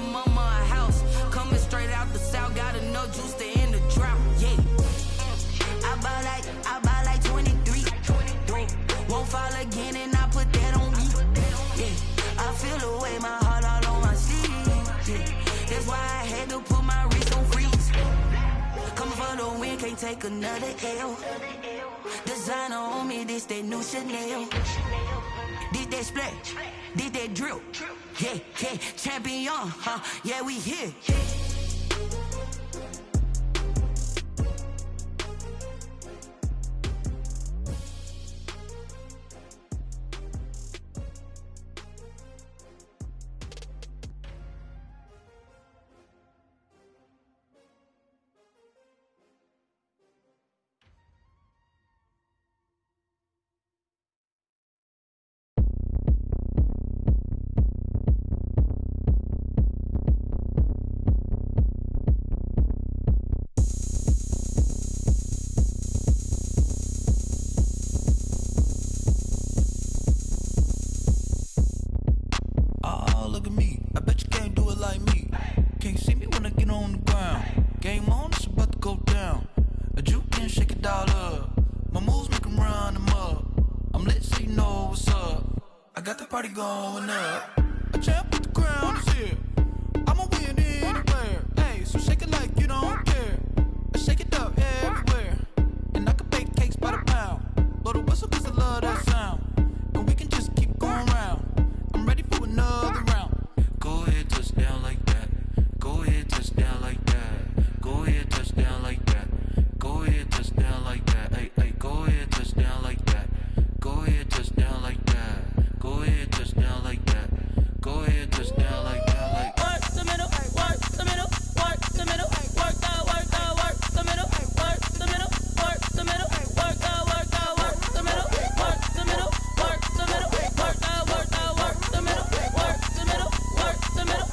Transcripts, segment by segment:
my mama a house. Coming straight out the south, got enough juice to end the drought. Yeah. I buy like 23. Won't fall again and I put that on me. Yeah. I feel the way, my heart all on my sleeve. Yeah. That's why I had to put my wrist on freeze. Coming for the win, can't take another L. Designer on me, this that new Chanel. Did that splash, did that drill. Yeah, yeah, champion, huh? Yeah, we here. Going up, a champ with the crown is here. I'ma win anywhere. Hey, so shake it like you don't care. I shake it up everywhere. And I can bake cakes by the pound. Blow the whistle cause I love that sound. And we can just keep going round. I'm ready for another round. Go ahead, touch down like that. Go ahead, touch down like that. Go ahead, touch down like that. Go ahead, touch down like that. Hey, hey, go ahead, touch down like that. Go ahead, touch down like that. Go ahead, touch down like that. Go ahead, touch down like that. Like work the middle, work the middle, work the middle, work the middle, work the middle, work the middle, work the middle, work the middle, work the middle, work the middle, work the middle, work the middle,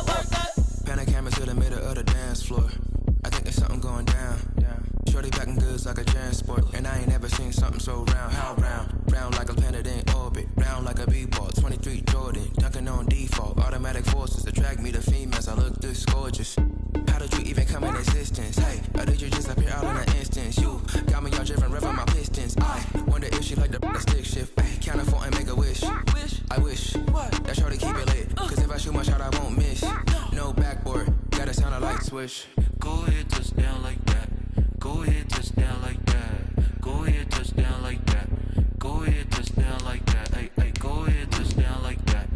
work the. Pan a camera to the middle of the dance floor. I think there's something going down. Shorty packing goods like a transport, and I ain't never seen something so round. How round? Round like a planet in orbit, round like a b-ball. 23 Jordan, dunking on default. Automatic forces attract me to females. I look this gorgeous. How did you even come in existence? Hey, or did you just appear out in an instance? You got me all driven, revving my pistons. I wonder if she like the stick shift. Ay, count a 4 and make a wish. I wish that shorty keep it lit. Cause if I shoot my shot, I won't miss. No backboard, gotta sound a light switch. Go ahead, touch down like that. Go ahead, touch down like that. Go ahead, touch down like that. Go ahead, touch down like that. Hey, hey, go ahead, touch down like that.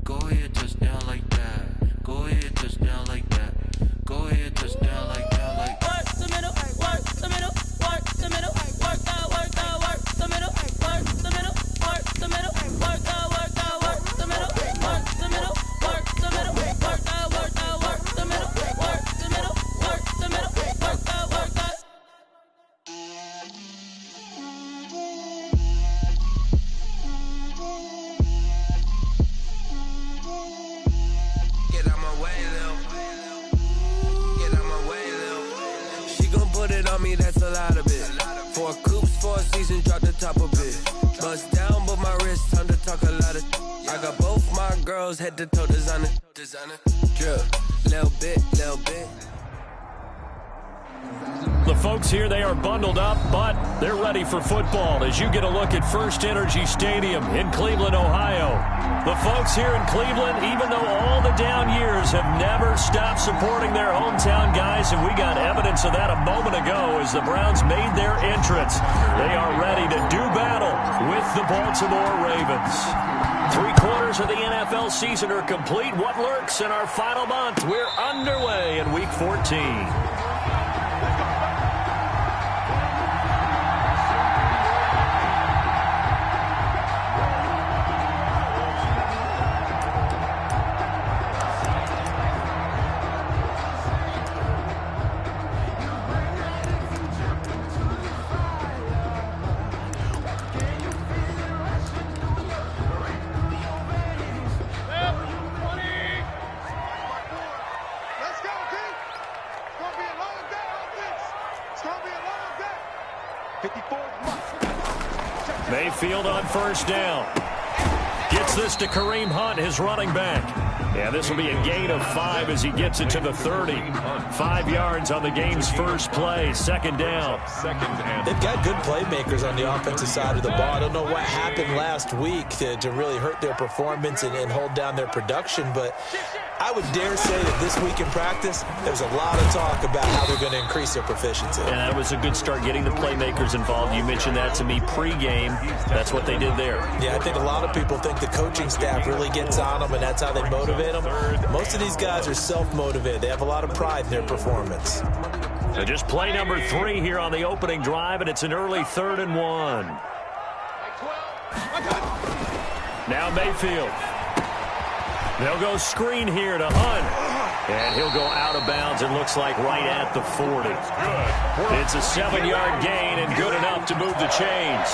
Go ahead, touch down like that. Go ahead, touch down like that. Go ahead, touch down like that. Like work the middle, work the middle, work the middle, work the middle, work the middle, work the middle, work the middle, work the middle, work the middle, work the middle, work the middle, work the middle, work the middle, work the. Get out my way, Lil. Get out my way, Lil. She gon' put it on me, that's a lot of it. 4 coops, 4 seasons, drop the top a bit. Bust down, but my wrist, time to talk a lot of. I got both my girls head to toe designer. Drip, little bit, little bit. The folks here, they are bundled up, but they're ready for football as you get a look at First Energy Stadium in Cleveland, Ohio. The folks here in Cleveland, even though all the down years have never stopped supporting their hometown guys, and we got evidence of that a moment ago as the Browns made their entrance. They are ready to do battle with the Baltimore Ravens. 3/4 of the NFL season are complete. What lurks in our final month? We're underway in Week 14. Mayfield on first down. Gets this to Kareem Hunt, his running back. Yeah, this will be a gain of 5 as he gets it to the 30. 5 yards on the game's first play, second down. They've got good playmakers on the offensive side of the ball. I don't know what happened last week to really hurt their performance and hold down their production, but I would dare say that this week in practice, there's a lot of talk about how they're going to increase their proficiency. And that was a good start, getting the playmakers involved. You mentioned that to me pregame. That's what they did there. Yeah, I think a lot of people think the coaching staff really gets on them, and that's how they motivate them. Most of these guys are self-motivated. They have a lot of pride in their performance. So just play number 3 here on the opening drive, and it's an early 3rd and 1. Now Mayfield. They'll go screen here to Hunt. And he'll go out of bounds, it looks like, right at the 40. It's a 7-yard gain and good enough to move the chains.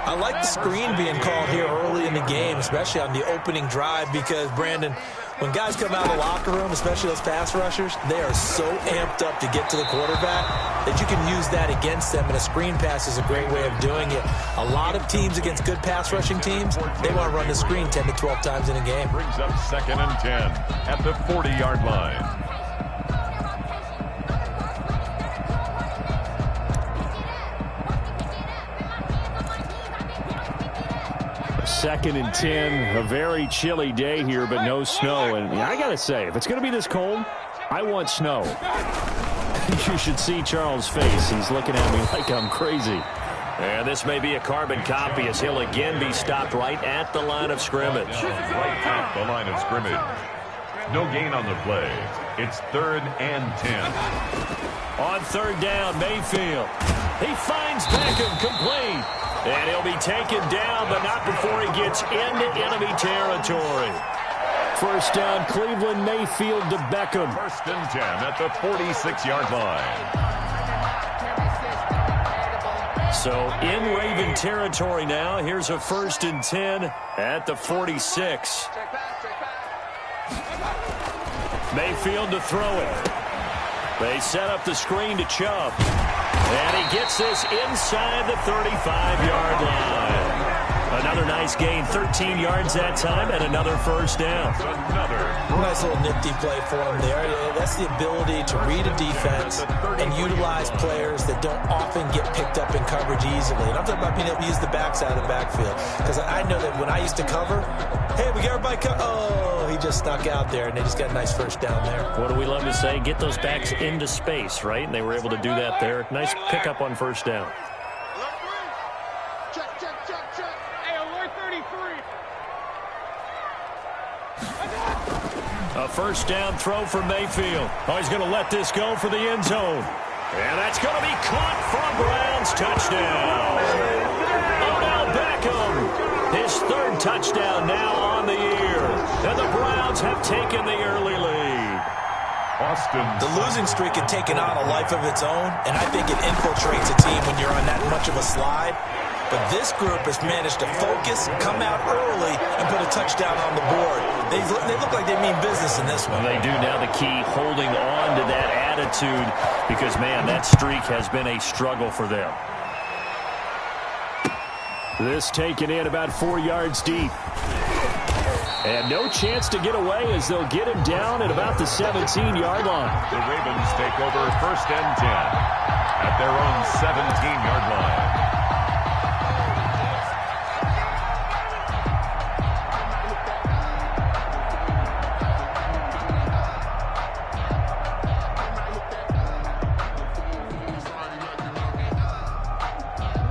I like the screen being called here early in the game, especially on the opening drive, because, Brandon, when guys come out of the locker room, especially those pass rushers, they are so amped up to get to the quarterback that you can use that against them, and a screen pass is a great way of doing it. A lot of teams against good pass rushing teams, they want to run the screen 10 to 12 times in a game. Brings up 2nd and 10 at the 40-yard line. Second and 10, a very chilly day here, but no snow. And I got to say, if it's going to be this cold, I want snow. You should see Charles' face. He's looking at me like I'm crazy. And this may be a carbon copy as he'll again be stopped right at the line of scrimmage. Right at the line of scrimmage. No gain on the play. It's 3rd and 10. On 3rd down, Mayfield. He finds Beckham complete. And he'll be taken down, but not before he gets into enemy territory. First down, Cleveland, Mayfield to Beckham. 1st and 10 at the 46-yard line. So in Raven territory now. Here's a 1st and 10 at the 46. Mayfield to throw it. They set up the screen to Chubb. And he gets this inside the 35-yard line. Another nice gain, 13 yards that time, and another first down. Nice little nifty play for him there. That's the ability to read a defense and utilize players that don't often get picked up in coverage easily. And I'm talking about being able to use the backside of the backfield. Because I know that when I used to cover, hey, we got everybody oh, he just snuck out there, and they just got a nice first down there. What do we love to say? Get those backs into space, right? And they were able to do that there. Nice pickup on first down. A first down throw for Mayfield. Oh, he's going to let this go for the end zone. And that's going to be caught for a Browns touchdown. Odell Beckham, his 3rd touchdown now on the year. And the Browns have taken the early lead. The losing streak had taken on a life of its own, and I think it infiltrates a team when you're on that much of a slide. But this group has managed to focus, come out early, and put a touchdown on the board. They look like they mean business in this one. They do. Now the key, holding on to that attitude, because, man, that streak has been a struggle for them. This taken in about 4 yards deep. And no chance to get away as they'll get him down at about the 17-yard line. The Ravens take over 1st and 10 at their own 17-yard line.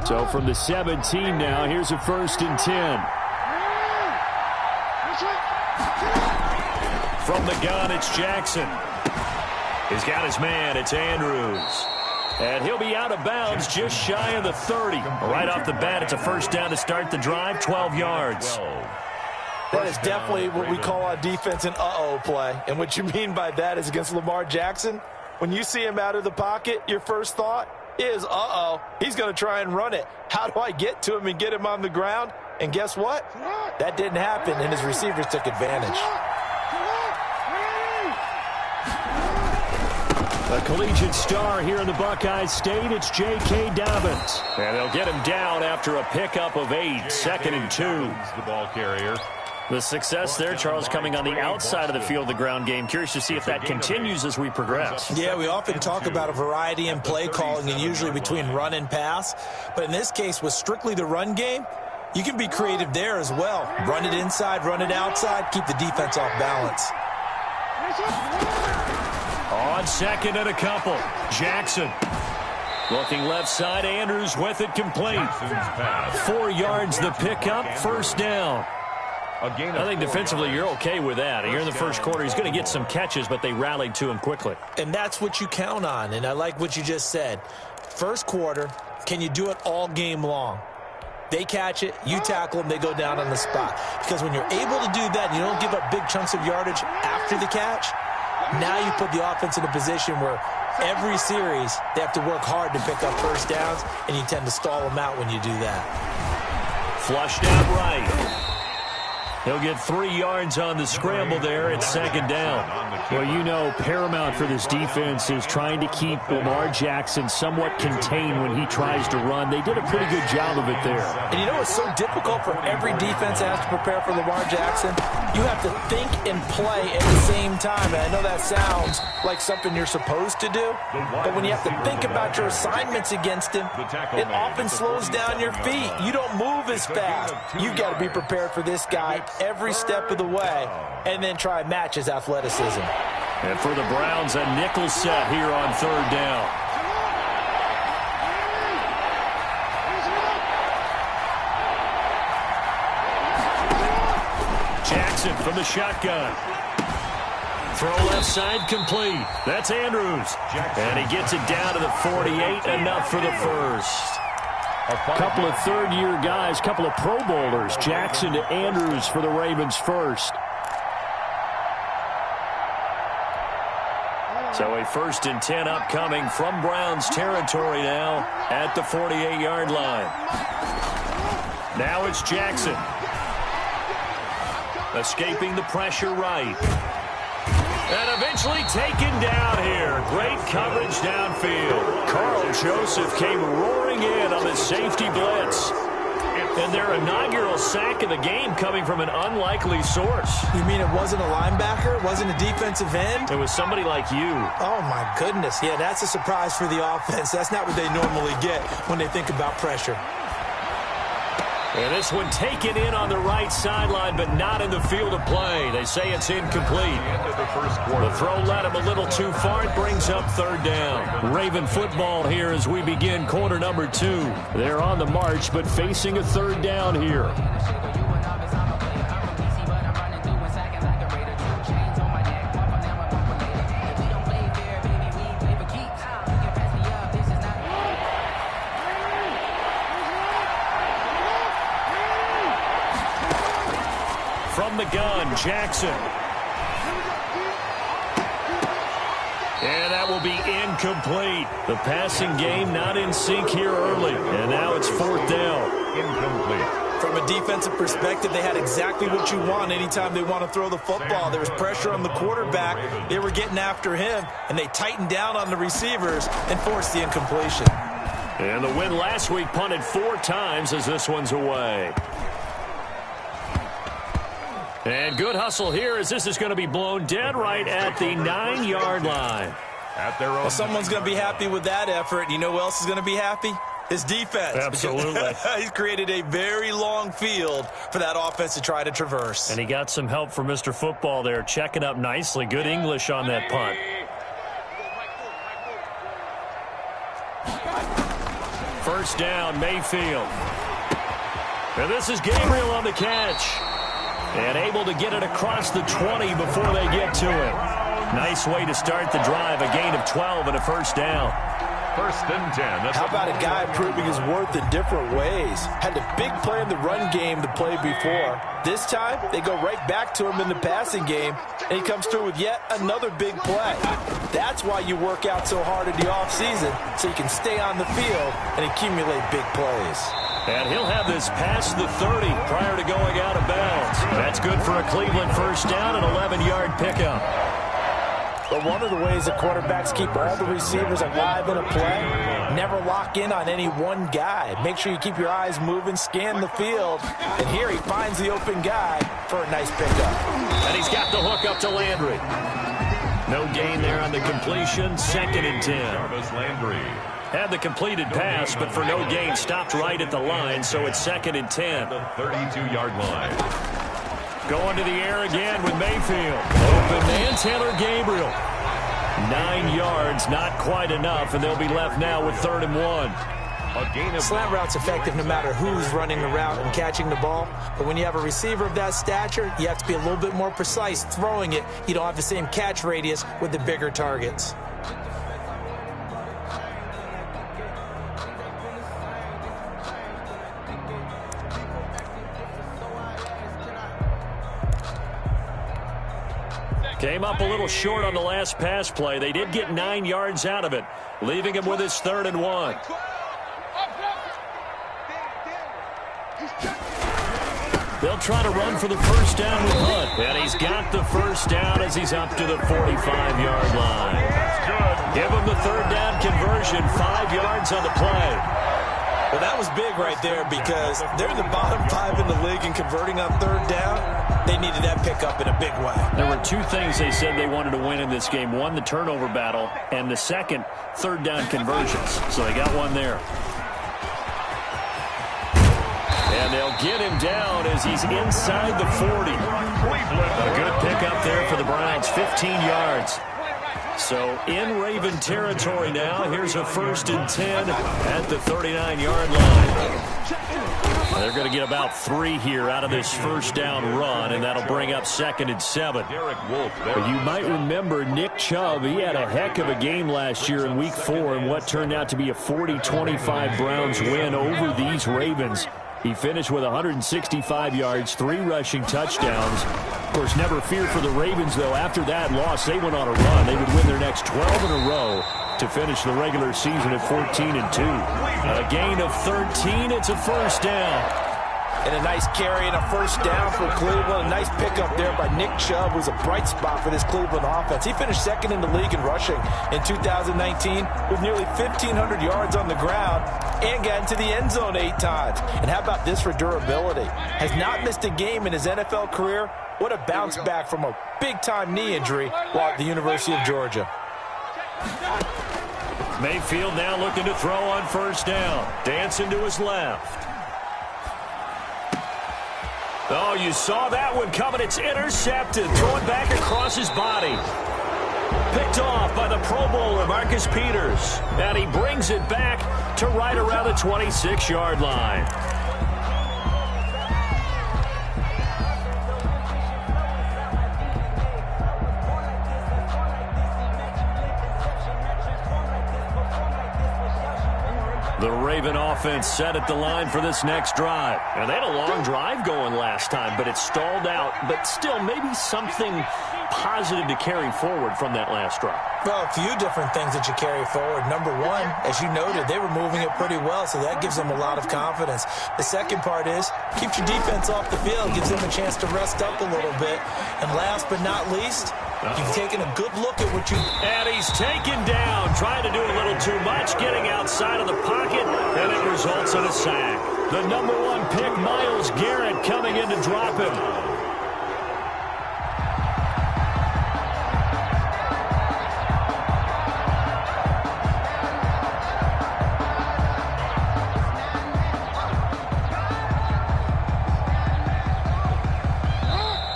So from the 17 now, here's a 1st and 10. From the gun, it's Jackson. He's got his man. It's Andrews. And he'll be out of bounds just shy of the 30. Right off the bat, it's a first down to start the drive, 12 yards. That is definitely what we call on defense an uh-oh play. And what you mean by that is against Lamar Jackson, when you see him out of the pocket, your first thought is, uh-oh, he's going to try and run it. How do I get to him and get him on the ground? And guess what? That didn't happen, and his receivers took advantage. A collegiate star here in the Buckeye State, it's J.K. Dobbins. And they'll get him down after a pickup of 8, 2nd and 2. The ball carrier. The success there, Charles, coming on the outside of the field, the ground game. Curious to see if that continues as we progress. Yeah, we often talk about a variety in play calling and usually between run and pass. But in this case, with strictly the run game, you can be creative there as well. Run it inside, run it outside, keep the defense off balance. On second and a couple, Jackson. Looking left side, Andrews with it complete. 4 yards the pickup, first down. I think defensively you're okay with that. Here in the first quarter, he's going to get some catches, but they rallied to him quickly. And that's what you count on, and I like what you just said. First quarter, can you do it all game long? They catch it, you tackle them, they go down on the spot. Because when you're able to do that, you don't give up big chunks of yardage after the catch, now you put the offense in a position where every series they have to work hard to pick up first downs, and you tend to stall them out when you do that. Flushed out right. He'll get 3 yards on the scramble there at second down. Well, you know, paramount for this defense is trying to keep Lamar Jackson somewhat contained when he tries to run. They did a pretty good job of it there. And you know what's so difficult for every defense that has to prepare for Lamar Jackson? You have to think and play at the same time. And I know that sounds like something you're supposed to do, but when you have to think about your assignments against him, it often slows down your feet. You don't move as fast. You've got to be prepared for this guy every step of the way and then try and match his athleticism. And for the Browns, a nickel set here on third down. Jackson from the shotgun. Throw left side complete. That's Andrews. And he gets it down to the 48, enough for the first. A couple of third-year guys, couple of Pro Bowlers. Jackson to Andrews for the Ravens first. So a 1st and 10 upcoming from Browns territory now at the 48-yard line. Now it's Jackson. Escaping the pressure right. And eventually taken down here. Great coverage downfield. Carl Joseph came roaring in on the safety blitz. And their inaugural sack of the game coming from an unlikely source. You mean it wasn't a linebacker? It wasn't a defensive end? It was somebody like you. Oh, my goodness. Yeah, that's a surprise for the offense. That's not what they normally get when they think about pressure. And this one taken in on the right sideline, but not in the field of play. They say it's incomplete. The throw led him a little too far. It brings up third down. Raven football here as we begin quarter number 2. They're on the march, but facing a third down here. From the gun, Jackson. And that will be incomplete. The passing game not in sync here early. And now it's 4th down. Incomplete. From a defensive perspective, they had exactly what you want anytime they want to throw the football. There was pressure on the quarterback. They were getting after him, and they tightened down on the receivers and forced the incompletion. And the win last week punted 4 times as this one's away. And good hustle here as this is going to be blown dead right at the 9-yard line. At their own. Well, someone's going to be happy with that effort. And you know who else is going to be happy? His defense. Absolutely. He's created a very long field for that offense to try to traverse. And he got some help from Mr. Football there, checking up nicely. Good English on that punt. First down, Mayfield. And this is Gabriel on the catch. And able to get it across the 20 before they get to it. Nice way to start the drive. A gain of 12 and a first down. 1st and 10. How about a guy proving his worth in different ways? Had a big play in the run game to play before. This time, they go right back to him in the passing game, and he comes through with yet another big play. That's why you work out so hard in the offseason, so you can stay on the field and accumulate big plays. And he'll have this past the 30 prior to going out of bounds. That's good for a Cleveland first down and 11-yard pickup. But one of the ways that quarterbacks keep all the receivers alive in a play, never lock in on any one guy. Make sure you keep your eyes moving, scan the field. And here he finds the open guy for a nice pickup. And he's got the hook up to Landry. No gain there on the completion. 2nd and 10. Landry. Had the completed pass, but for no gain, stopped right at the line, so it's 2nd and 10. The 32-yard line. Going to the air again with Mayfield. Open man, Taylor Gabriel. 9 yards, not quite enough, and they'll be left now with 3rd and 1. A gain of Slant route's effective no matter who's running the route and catching the ball. But when you have a receiver of that stature, you have to be a little bit more precise throwing it. You don't have the same catch radius with the bigger targets. Came up a little short on the last pass play. They did get 9 yards out of it, leaving him with his 3rd and 1. They'll try to run for the first down with Hunt. And he's got the first down as he's up to the 45-yard line. Give him the 3rd down conversion, 5 yards on the play. Well, that was big right there because they're the bottom 5 in the league in converting on 3rd down. They needed that pickup in a big way. There were 2 things they said they wanted to win in this game. One, the turnover battle, and the second, 3rd down conversions. So they got one there. And they'll get him down as he's inside the 40. A good pickup there for the Browns, 15 yards. So in Raven territory now. Here's a 1st and 10 at the 39-yard line. They're going to get about 3 here out of this first down run, and that'll bring up 2nd and 7. You might remember Nick Chubb. He had a heck of a game last year in Week 4 in what turned out to be a 40-25 Browns win over these Ravens. He finished with 165 yards, 3 rushing touchdowns. Of course, never fear for the Ravens, though. After that loss, they went on a run. They would win their next 12 in a row to finish the regular season at 14-2. A gain of 13. It's a first down. And a nice carry and a first down for Cleveland. A nice pickup there by Nick Chubb, who's a bright spot for this Cleveland offense. He finished 2nd in the league in rushing in 2019 with nearly 1,500 yards on the ground and got into the end zone 8 times. And how about this for durability? Has not missed a game in his NFL career. What a bounce back from a big-time knee injury while at the University of Georgia. Mayfield now looking to throw on first down. Dancing to his left. Oh, you saw that one coming. It's intercepted. Thrown back across his body. Picked off by the Pro Bowler, Marcus Peters. And he brings it back to right around the 26-yard line. The Raven offense set at the line for this next drive. And they had a long drive going last time, but it stalled out. But still, maybe something positive to carry forward from that last drive. Well, a few different things that you carry forward. Number one, as you noted, they were moving it pretty well, so that gives them a lot of confidence. The second part is, keeps your defense off the field, gives them a chance to rest up a little bit. And last but not least, you've taken a good look at what you... And he's taken down, trying to do a little too much, getting outside of the pocket, and it results in a sack. The number 1 pick, Myles Garrett, coming in to drop him.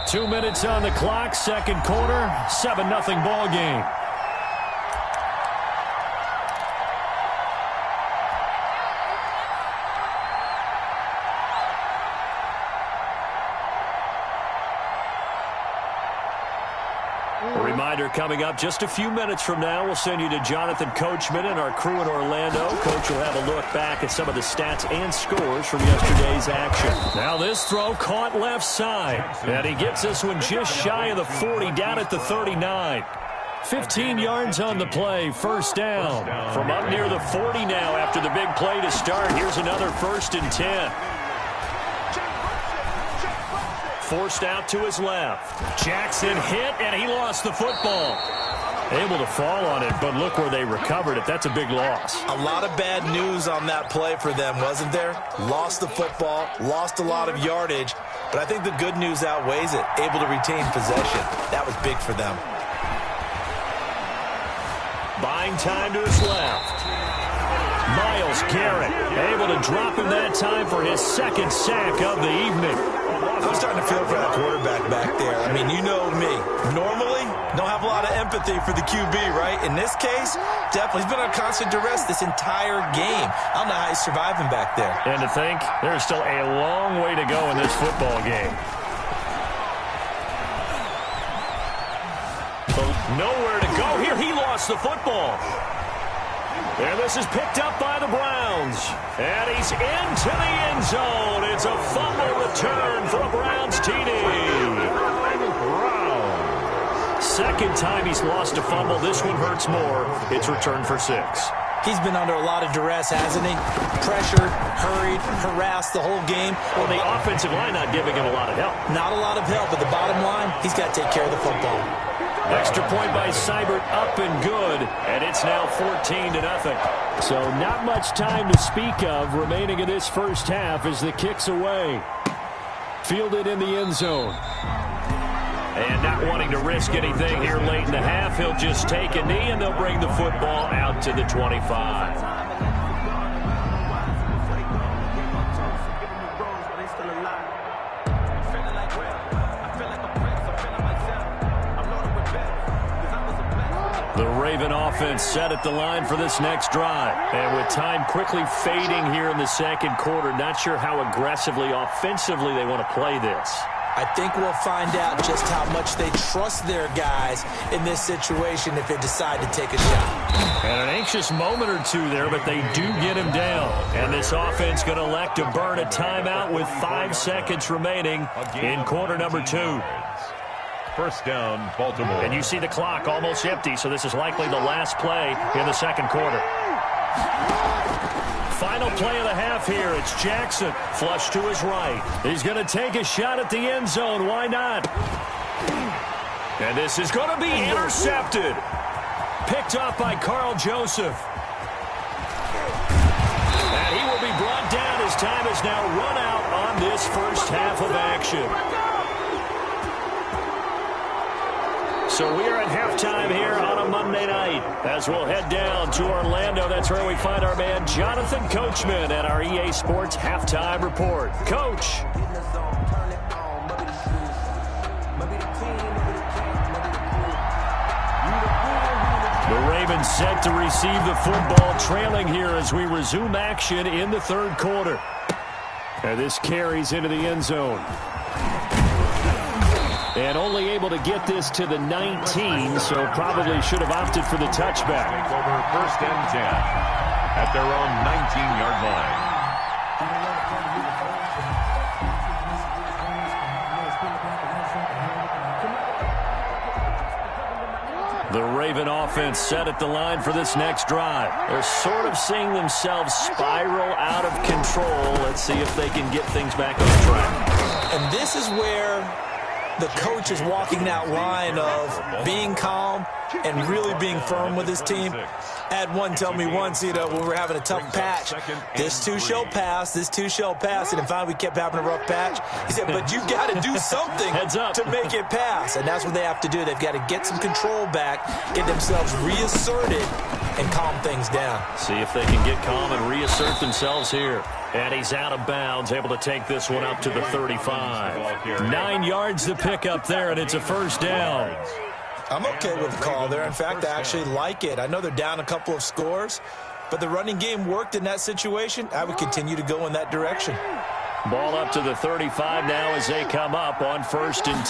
Two minutes on the clock, second quarter, 7-0 ball game. A reminder coming up just a few minutes from now, we'll send you to Jonathan Coachman and our crew in Orlando. Coach will have a look back at some of the stats and scores from yesterday's action. Now this throw caught left side, and he gets this one just shy of the 40, down at the 39. 15 yards on the play, first down. From up near the 40 now after the big play to start. Here's another 1st and 10. forced out to his left. Jackson hit, and he lost the football. Able to fall on it, but look where they recovered it. That's a big loss. A lot of bad news on that play for them, wasn't there? Lost the football, lost a lot of yardage, but I think the good news outweighs it. Able to retain possession. That was big for them. Buying time to his left. Myles Garrett able to drop him that time for his second sack of the evening. I'm starting to feel for that quarterback back there. I mean, you know me. Normally, don't have a lot of empathy for the QB, right? In this case, definitely. He's been under constant duress this entire game. I don't know how he's surviving back there. And to think, there's still a long way to go in this football game. Nowhere to go here. He lost the football. And this is picked up by the Browns. And he's into the end zone. It's a fumble return for a Browns TD. Second time he's lost a fumble. This one hurts more. It's returned for 6. He's been under a lot of duress, hasn't he? Pressured, hurried, harassed the whole game. Well, the offensive line not giving him a lot of help. Not a lot of help, but the bottom line, he's got to take care of the football. Extra point by Seibert, up and good, and it's now 14-0. So not much time to speak of remaining in this first half as the kick's away. Fielded in the end zone. And not wanting to risk anything here late in the half, he'll just take a knee, and they'll bring the football out to the 25. The Raven offense set at the line for this next drive. And with time quickly fading here in the second quarter, not sure how aggressively, offensively they want to play this. I think we'll find out just how much they trust their guys in this situation if they decide to take a shot. And an anxious moment or two there, but they do get him down. And this offense going to elect to burn a timeout with 5 seconds remaining in quarter number 2. First down, Baltimore. And you see the clock almost empty, so this is likely the last play in the second quarter. Final play of the half here. It's Jackson. Flush to his right. He's going to take a shot at the end zone. Why not? And this is going to be intercepted. Picked off by Carl Joseph. And he will be brought down. His time is now run out on this first half of action. So we are at halftime here on a Monday night as we'll head down to Orlando. That's where we find our man Jonathan Coachman at our EA Sports Halftime Report. Coach. The Ravens set to receive the football, trailing here as we resume action in the third quarter. And this carries into the end zone. And only able to get this to the 19, so probably should have opted for the touchback. Take over first and 10 at their own 19-yard line. The Raven offense set at the line for this next drive. They're sort of seeing themselves spiral out of control. Let's see if they can get things back on track. And this is where the coach is walking that line of being calm and really being firm with his team. I had one tell me once, when we were having a tough patch, this too shall pass, this too shall pass. And finally we kept having a rough patch. He said, but you've got to do something to make it pass. And that's what they have to do. They've got to get some control back, get themselves reasserted, and calm things down. See if they can get calm and reassert themselves here. And he's out of bounds, able to take this one up to the 35. 9 yards to pick up there, and it's a first down. I'm okay with the call there. In fact, I actually like it. I know they're down a couple of scores, but the running game worked in that situation. I would continue to go in that direction. Ball up to the 35 now as they come up on 1st and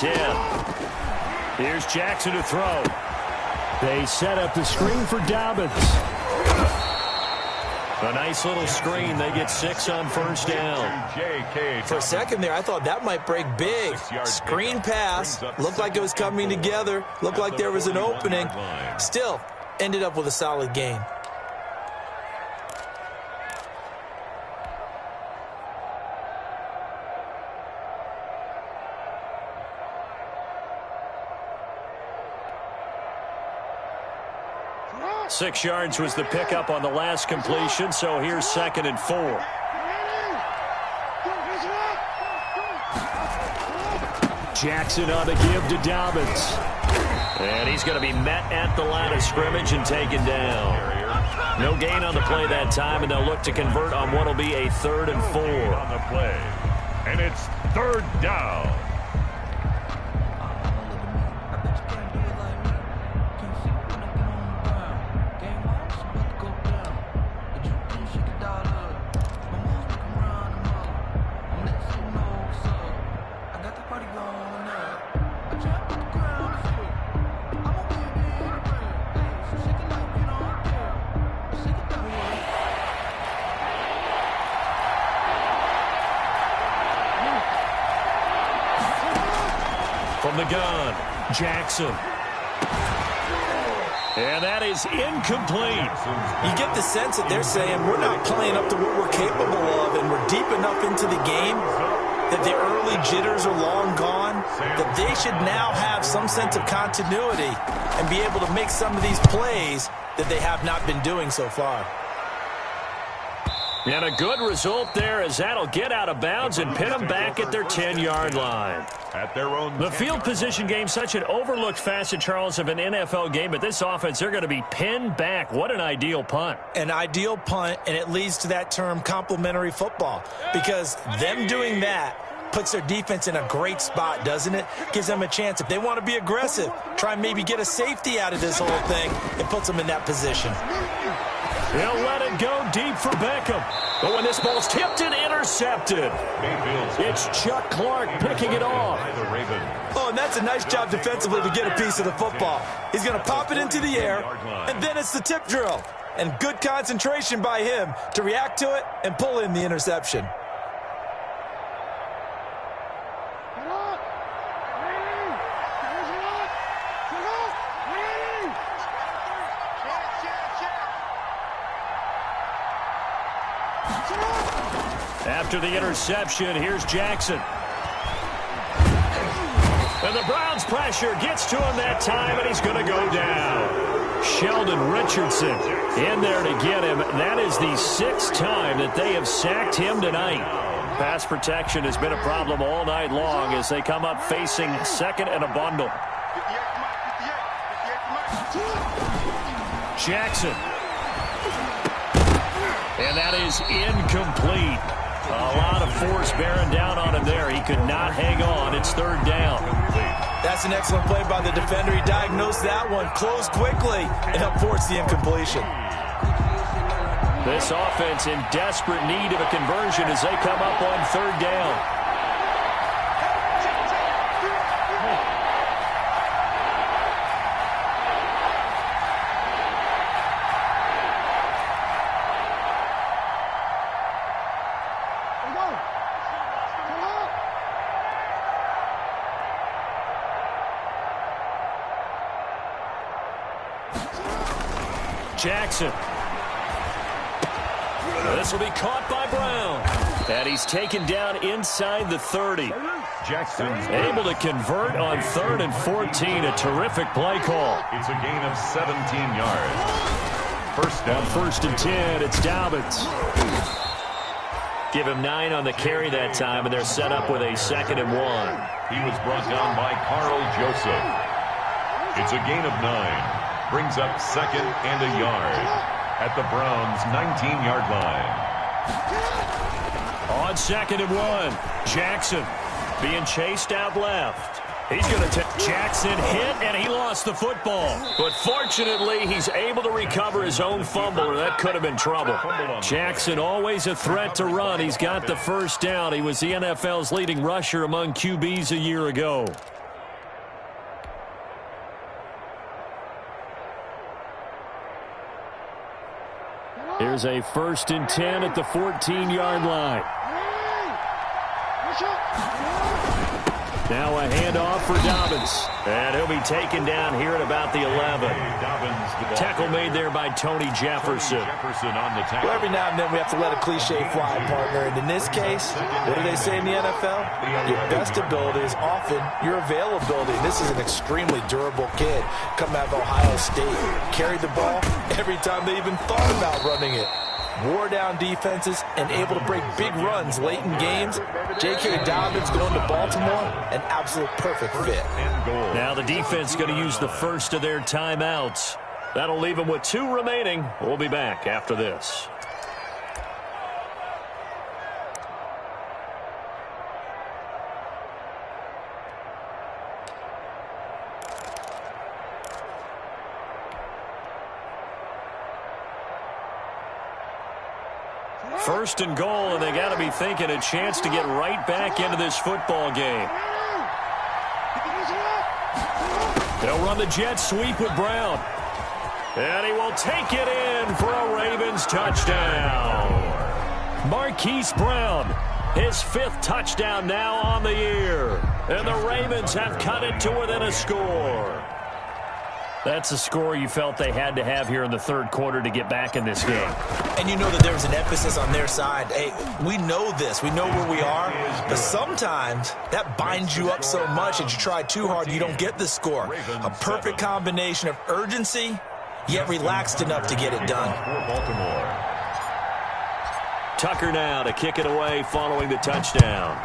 10. Here's Jackson to throw. They set up the screen for Dobbins. A nice little screen. They get 6 on first down. For a second there, I thought that might break big. Screen pass. Looked like it was coming together. Looked like there was an opening. Still, ended up with a solid gain. 6 yards was the pickup on the last completion, so here's 2nd and 4. Jackson on the give to Dobbins. And he's going to be met at the line of scrimmage and taken down. No gain on the play that time, and they'll look to convert on what will be a 3rd and 4. On the play, and it's 3rd down. From the gun, Jackson. And that is incomplete. You get the sense that they're saying we're not playing up to what we're capable of, and we're deep enough into the game that the early jitters are long gone, that they should now have some sense of continuity and be able to make some of these plays that they have not been doing so far. And a good result there, as that'll get out of bounds and pin them back at their 10-yard line. At their own The field position game, such an overlooked facet, Charles, of an NFL game, but this offense, they're going to be pinned back. What an ideal punt. An ideal punt, and it leads to that term complementary football, because them doing that puts their defense in a great spot, doesn't it? Gives them a chance. If they want to be aggressive, try and maybe get a safety out of this whole thing, it puts them in that position. They'll let it go deep for Beckham. But when this ball's tipped and intercepted, it's Chuck Clark picking it off. Oh, and that's a nice job defensively to get a piece of the football. He's going to pop it into the air, and then it's the tip drill. And good concentration by him to react to it and pull in the interception. After the interception, here's Jackson. And the Browns' pressure gets to him that time, and he's going to go down. Sheldon Richardson in there to get him. That is the 6th time that they have sacked him tonight. Pass protection has been a problem all night long as they come up facing 2nd and a bundle. Jackson. And that is incomplete. A lot of force bearing down on him there. He could not hang on. It's 3rd down. That's an excellent play by the defender. He diagnosed that one, closed quickly, and helped force the incompletion. This offense in desperate need of a conversion as they come up on 3rd down. Jackson. This will be caught by Brown. And he's taken down inside the 30. Jackson able to convert on 3rd and 14. A terrific play call. It's a gain of 17 yards. First down. On 1st and 10, it's Dobbins. Give him 9 on the carry that time, and they're set up with a 2nd and 1. He was brought down by Carl Joseph. It's a gain of 9. Brings up 2nd and a yard at the Browns' 19-yard line. On 2nd and 1, Jackson being chased out left. He's going to take Jackson hit, and he lost the football. But fortunately, he's able to recover his own fumble, or that could have been trouble. Jackson, always a threat to run. He's got the 1st down. He was the NFL's leading rusher among QBs a year ago. Here's a 1st and 10 at the 14-yard line. Now a handoff for Dobbins. And he'll be taken down here at about the 11. Tackle made there by Tony Jefferson. On the tackle. Well, every now and then we have to let a cliche fly, partner. And in this case, what do they say in the NFL? Your best ability is often your availability. This is an extremely durable kid coming out of Ohio State. Carried the ball every time they even thought about running it. Wore down defenses and able to break big runs late in games. J.K. Dobbins going to Baltimore, an absolute perfect fit. Now the defense going to use the first of their timeouts. That'll leave them with 2 remaining. We'll be back after this. First and goal, and they got to be thinking a chance to get right back into this football game. They'll run the jet sweep with Brown. And he will take it in for a Ravens touchdown. Marquise Brown, his 5th touchdown now on the year. And the Ravens have cut it to within a score. That's a score you felt they had to have here in the 3rd quarter to get back in this game. And you know that there was an emphasis on their side. Hey, we know this. We know where we are. But sometimes that binds you up so much that you try too hard, you don't get the score. A perfect combination of urgency, yet relaxed enough to get it done. Tucker now to kick it away following the touchdown.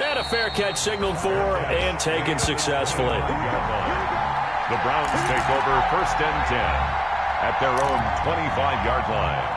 And a fair catch signaled for and taken successfully. The Browns take over 1st and 10 at their own 25-yard line.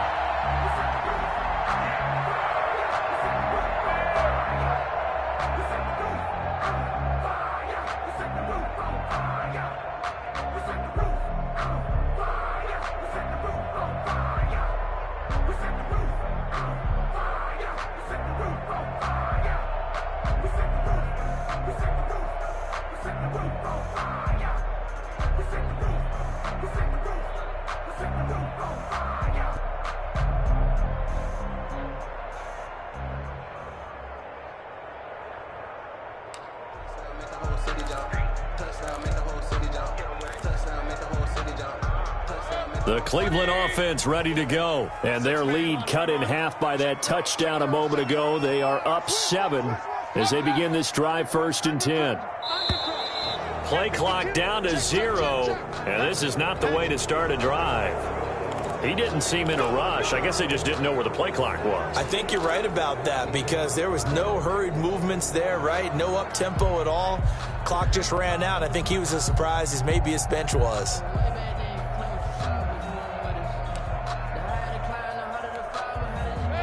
The Cleveland offense ready to go. And their lead cut in half by that touchdown a moment ago. They are up 7 as they begin this drive 1st and 10. Play clock down to 0. And this is not the way to start a drive. He didn't seem in a rush. I guess they just didn't know where the play clock was. I think you're right about that because there was no hurried movements there, right? No up-tempo at all. Clock just ran out. I think he was as surprised as maybe his bench was.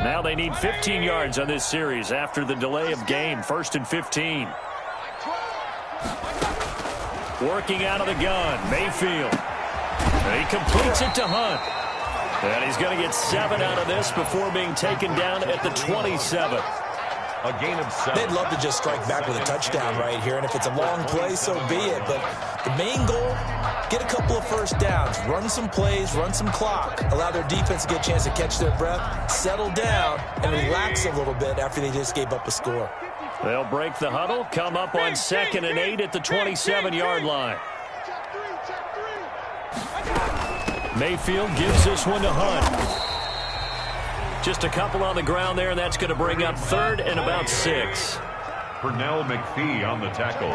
Now they need 15 yards on this series after the delay of game. 1st and 15. Working out of the gun, Mayfield. And he completes it to Hunt. And he's going to get 7 out of this before being taken down at the 27. A gain of 7. They'd love to just strike back with a touchdown right here, and if it's a long play, so be it. But the main goal, get a couple of first downs, run some plays, run some clock, allow their defense to get a chance to catch their breath, settle down, and relax a little bit after they just gave up a score. They'll break the huddle, come up on 2nd and 8 at the 27-yard line. Mayfield gives this one to Hunt. Just a couple on the ground there, and that's going to bring up 3rd and about 6. Pernell McPhee on the tackle.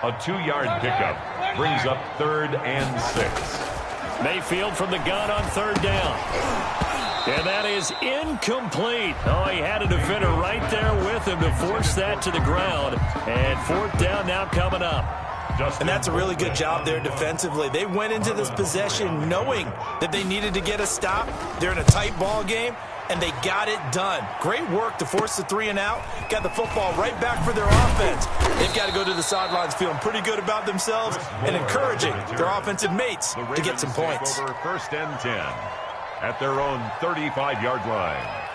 A 2-yard pickup brings up 3rd and 6. Mayfield from the gun on 3rd down. And that is incomplete. Oh, he had a defender right there with him to force that to the ground. And 4th down now coming up. And that's a really good job there defensively. They went into this possession knowing that they needed to get a stop. They're in a tight ball game, and they got it done. Great work to force the 3 and out. Got the football right back for their offense. They've got to go to the sidelines feeling pretty good about themselves and encouraging their offensive mates to get some points. Over 1st and 10 at their own 35-yard line.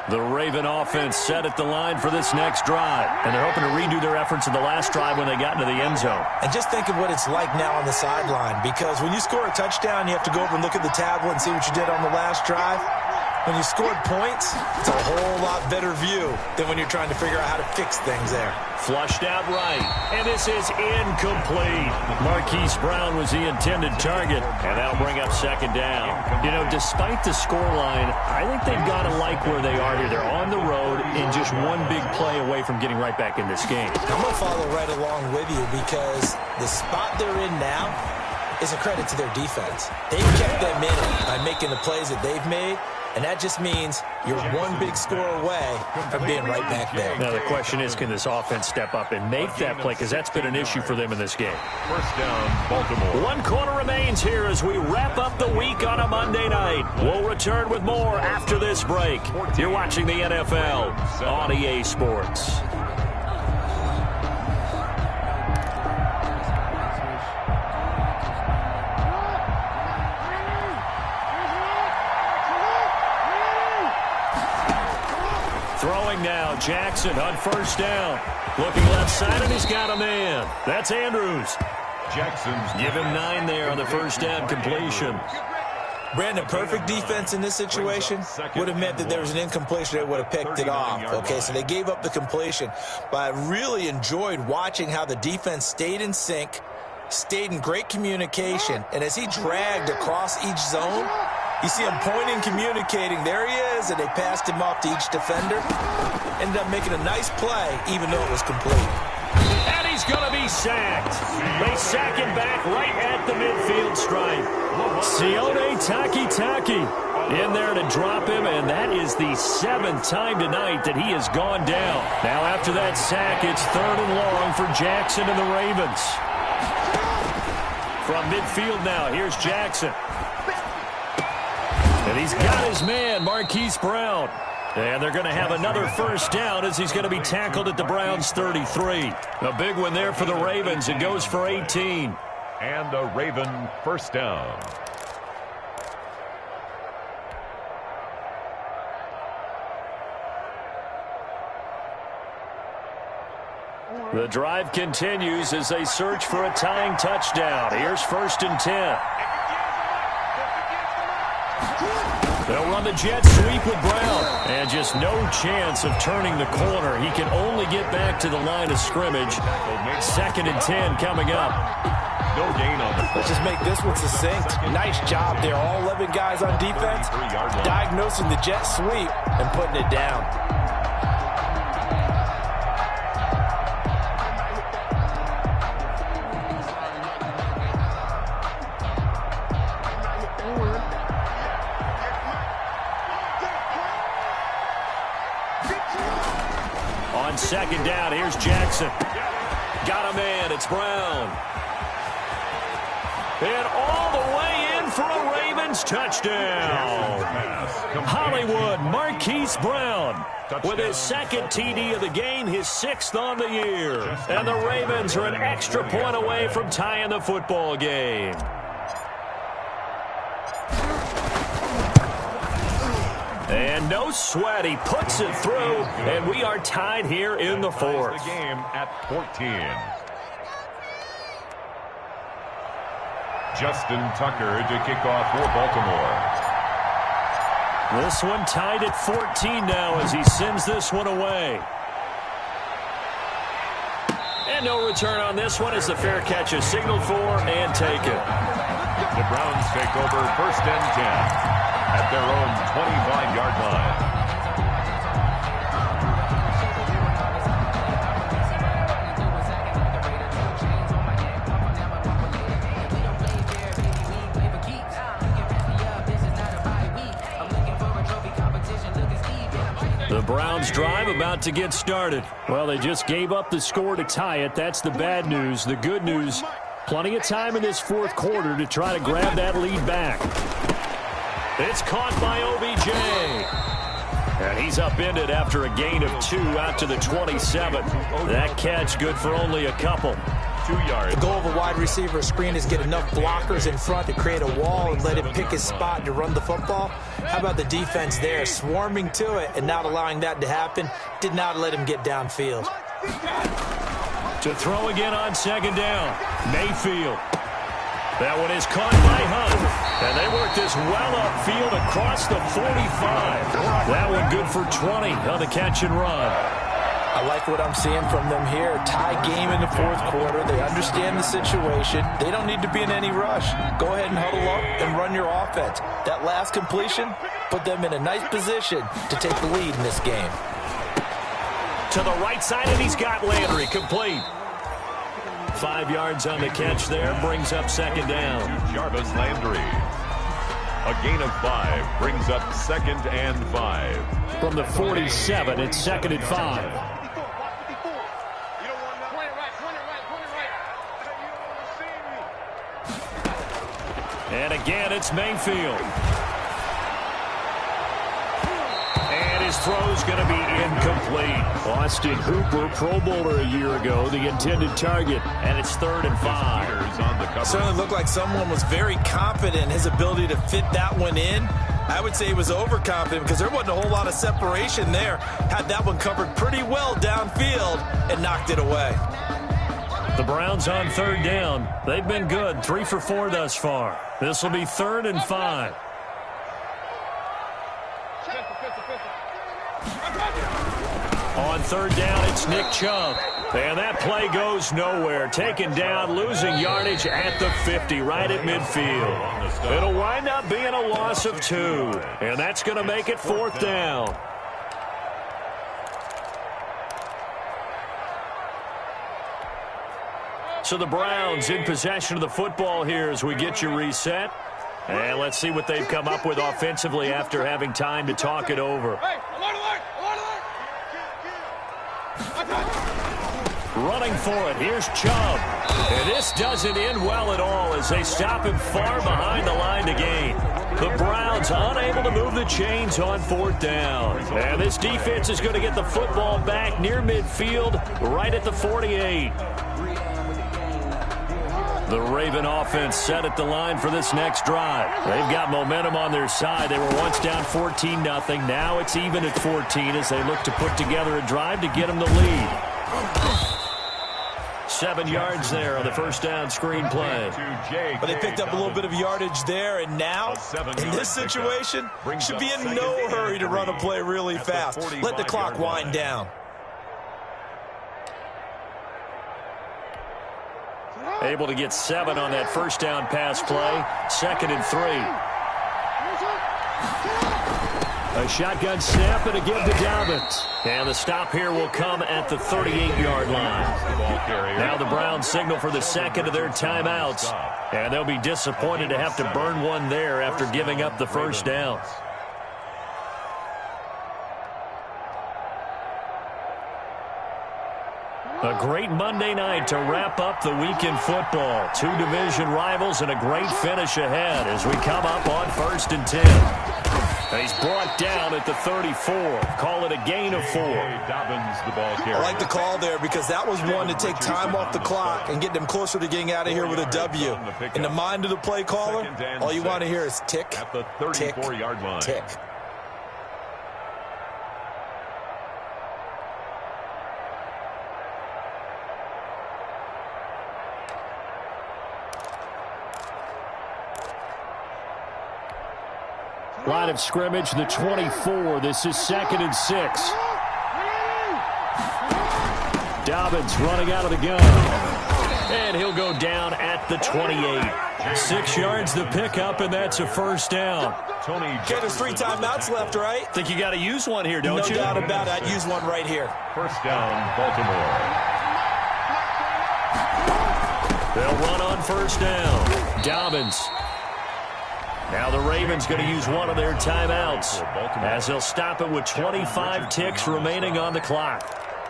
The Raven offense set at the line for this next drive. And they're hoping to redo their efforts in the last drive when they got into the end zone. And just think of what it's like now on the sideline, because when you score a touchdown, you have to go over and look at the tablet and see what you did on the last drive. when you scored points, it's a whole lot better view than when you're trying to figure out how to fix things there. Flushed out right, and this is incomplete. Marquise Brown was the intended target, and that'll bring up second down. You know, despite the scoreline, I think they've got to like where they are here. They're on the road and just one big play away from getting right back in this game. I'm going to follow right along with you because the spot they're in now is a credit to their defense. They've kept them in it by making the plays that they've made, and that just means you're one big score away from being right back there. Now the question is, can this offense step up and make that play? Because that's been an issue for them in this game. First down, Baltimore. One quarter remains here as we wrap up the week on a Monday night. We'll return with more after this break. You're watching the NFL on EA Sports. Throwing now, Jackson on first down. Looking left side, and he's got a man. That's Andrews. Jackson's Give him 9 there on the first down completion. Brandon, perfect defense in this situation would have meant that there was an incompletion that would have picked it off. Okay, so they gave up the completion. But I really enjoyed watching how the defense stayed in sync, stayed in great communication, and as he dragged across each zone, you see him pointing, communicating. There he is, and they passed him off to each defender. Ended up making a nice play, even though it was complete. And he's going to be sacked. They sack him back right at the midfield stripe. Sione Takitaki in there to drop him, and that is the 7th time tonight that he has gone down. Now after that sack, it's 3rd and long for Jackson and the Ravens. From midfield now, here's Jackson. And he's got his man, Marquise Brown. And they're going to have another first down as he's going to be tackled at the Browns' 33. A big one there for the Ravens. It goes for 18. And a Raven first down. The drive continues as they search for a tying touchdown. Here's 1st and 10. They'll run the jet sweep with Brown. And just no chance of turning the corner. He can only get back to the line of scrimmage. 2nd and 10 coming up. No gain on the play. Let's just make this one succinct. Nice job there. All 11 guys on defense diagnosing the jet sweep and putting it down. On 2nd down, here's Jackson. Got a man, it's Brown. And all the way in for a Ravens touchdown. Hollywood, Marquise Brown with his 2nd TD of the game, his 6th on the year. And the Ravens are an extra point away from tying the football game. And no sweat, he puts it through, and we are tied here in the 4th. The game at 14. Justin Tucker to kick off for Baltimore. This one tied at 14 now as he sends this one away. And no return on this one as the fair catch is signaled for and taken. The Browns take over 1st and 10. At their own 25-yard line. The Browns drive about to get started. Well, they just gave up the score to tie it. That's the bad news. The good news, plenty of time in this 4th quarter to try to grab that lead back. It's caught by OBJ. And he's upended after a gain of 2 out to the 27. That catch good for only a couple. 2 yards. The goal of a wide receiver screen is get enough blockers in front to create a wall and let him pick his spot to run the football. How about the defense there, swarming to it and not allowing that to happen? Did not let him get downfield. To throw again on 2nd down, Mayfield. That one is caught by Hunt. And they work this well upfield across the 45. That one good for 20 on the catch and run. I like what I'm seeing from them here. Tie game in the fourth quarter. They understand the situation. They don't need to be in any rush. Go ahead and huddle up and run your offense. That last completion put them in a nice position to take the lead in this game. To the right side, and he's got Landry complete. 5 yards on the catch there, brings up second down. Jarvis Landry. A gain of 5 brings up 2nd and 5. From the 47, it's 2nd and 5. And again, it's Mayfield. And his throw's going to be incomplete. Austin Hooper, Pro Bowler a year ago, the intended target. And it's 3rd and 5. Certainly looked like someone was very confident in his ability to fit that one in. I would say he was overconfident because there wasn't a whole lot of separation there. Had that one covered pretty well downfield and knocked it away. The Browns on 3rd down. They've been good, 3 for 4 thus far. This will be 3rd and 5. On 3rd down, it's Nick Chubb. And that play goes nowhere. Taken down, losing yardage at the 50, right at midfield. It'll wind up being a loss of 2. And that's going to make it 4th down. So the Browns in possession of the football here as we get you reset. And let's see what they've come up with offensively after having time to talk it over. Running for it, here's Chubb. And this doesn't end well at all as they stop him far behind the line to gain. The Browns unable to move the chains on 4th down. And this defense is going to get the football back near midfield, right at the 48. The Raven offense set at the line for this next drive. They've got momentum on their side. They were once down 14-0. Now it's even at 14 as they look to put together a drive to get them the lead. 7 yards there on the first down screen play. But they picked up a little bit of yardage there, and now, in this situation, should be in no hurry to run a play really fast. Let the clock wind down. Able to get 7 on that first down pass play. 2nd and 3. A shotgun snap and a give to Dobbins. And the stop here will come at the 38-yard line. Now the Browns signal for the second of their timeouts. And they'll be disappointed to have to burn one there after giving up the first down. A great Monday night to wrap up the week in football. 2 division rivals and a great finish ahead as we come up on 1st and 10. And he's brought down at the 34. Call it a gain of 4. I like the call there because that was one to take time off the clock and get them closer to getting out of here with a W. In the mind of the play caller, all you want to hear is tick, tick, tick. Line of scrimmage, the 24. This is 2nd and 6. Dobbins running out of the gun. And he'll go down at the 28. 6 yards the pickup, and that's a first down. Okay, there's 3 timeouts left, right? Think you got to use one here, don't you? No doubt about it. I'd use one right here. First down, Baltimore. They'll run on first down. Dobbins. Now the Ravens going to use one of their timeouts as they'll stop it with 25 ticks remaining on the clock.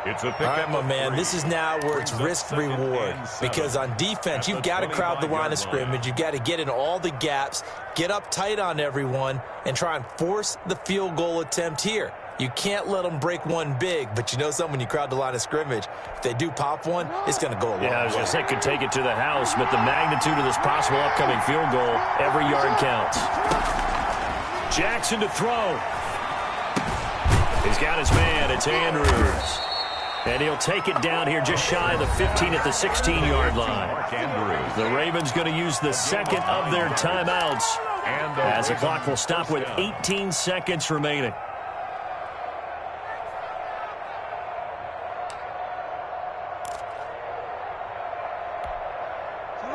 It's a all right, my man, this is now where it's risk-reward because on defense, you've got to crowd the line of scrimmage. You've got to get in all the gaps, get up tight on everyone, and try and force the field goal attempt here. You can't let them break one big, but you know something, when you crowd the line of scrimmage, if they do pop one, it's going to go a long way. Yeah, I was going to say could take it to the house, but the magnitude of this possible upcoming field goal, every yard counts. Jackson to throw. He's got his man. It's Andrews. And he'll take it down here just shy of the 15 at the 16-yard line. The Ravens going to use the second of their timeouts as the clock will stop with 18 seconds remaining.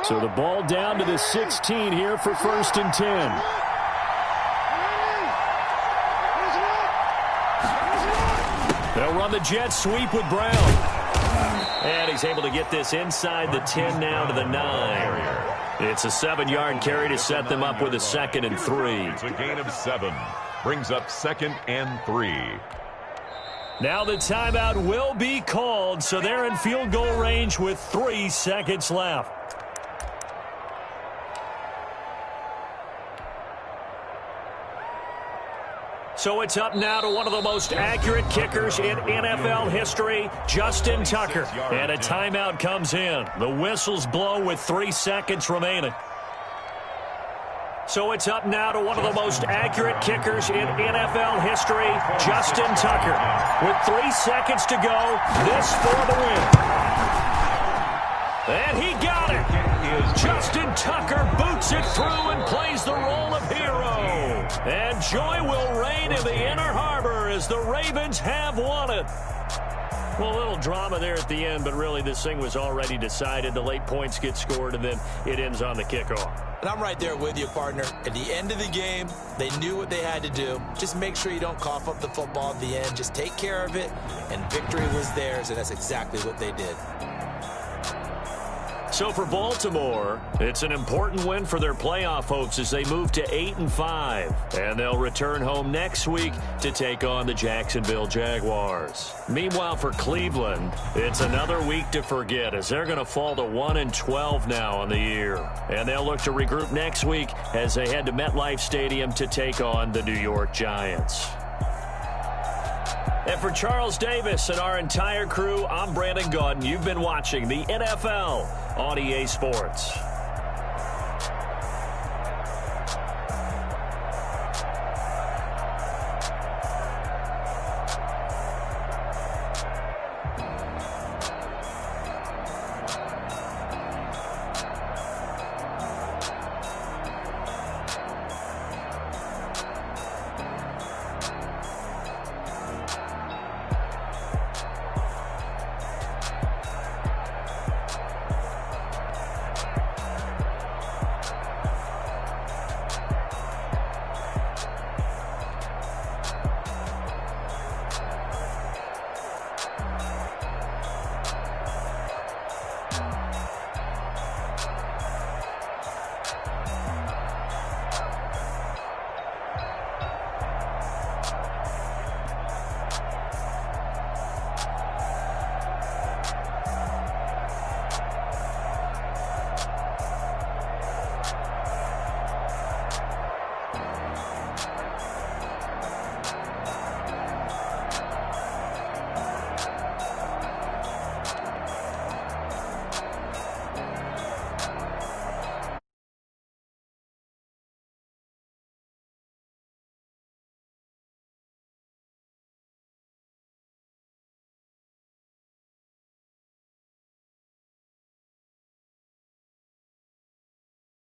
So the ball down to the 16 here for 1st and 10. They'll run the jet sweep with Brown. And he's able to get this inside the 10 now to the 9. It's a 7-yard carry to set them up with a 2nd and 3. It's a gain of 7. Brings up 2nd and 3. Now the timeout will be called, so they're in field goal range with 3 seconds left. So it's up now to one of the most accurate kickers in NFL history, Justin Tucker. And a timeout comes in. The whistles blow with 3 seconds remaining. So it's up now to one of the most accurate kickers in NFL history, Justin Tucker. With 3 seconds to go, this for the win. And he got it. Justin Tucker boots it through and plays the role of hero. And joy will reign in the Inner Harbor as the Ravens have won it. Well, a little drama there at the end, but really this thing was already decided. The late points get scored, and then it ends on the kickoff. And I'm right there with you, partner. At the end of the game, they knew what they had to do. Just make sure you don't cough up the football at the end. Just take care of it, and victory was theirs, and that's exactly what they did. So for Baltimore, it's an important win for their playoff hopes as they move to 8-5. And they'll return home next week to take on the Jacksonville Jaguars. Meanwhile, for Cleveland, it's another week to forget as they're going to fall to 1-12 now on the year. And they'll look to regroup next week as they head to MetLife Stadium to take on the New York Giants. And for Charles Davis and our entire crew, I'm Brandon Gaudin. You've been watching the NFL on EA Sports.